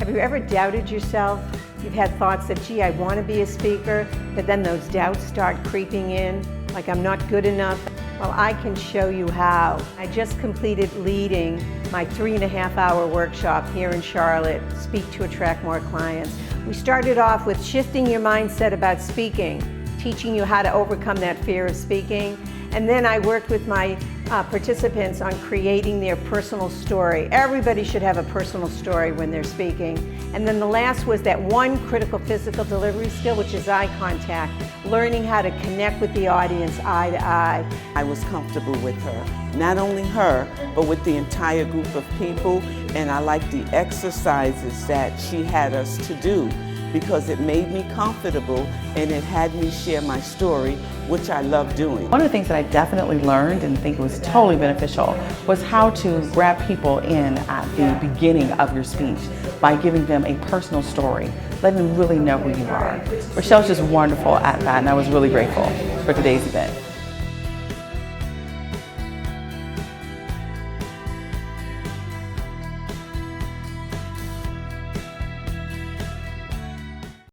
Have you ever doubted yourself? You've had thoughts that, gee, I want to be a speaker, but then those doubts start creeping in, like I'm not good enough. Well, I can show you how. I just completed leading my 3.5-hour workshop here in Charlotte, Speak to Attract More Clients. We started off with shifting your mindset about speaking, teaching you how to overcome that fear of speaking. And then I worked with my participants on creating their personal story. Everybody should have a personal story when they're speaking. And then the last was that one critical physical delivery skill, which is eye contact, learning how to connect with the audience eye to eye. I was comfortable with her. Not only her, but with the entire group of people. And I liked the exercises that she had us to do, because it made me comfortable and it had me share my story, which I love doing. One of the things that I definitely learned and think was totally beneficial was how to grab people in at the beginning of your speech by giving them a personal story, letting them really know who you are. Rochelle's just wonderful at that, and I was really grateful for today's event.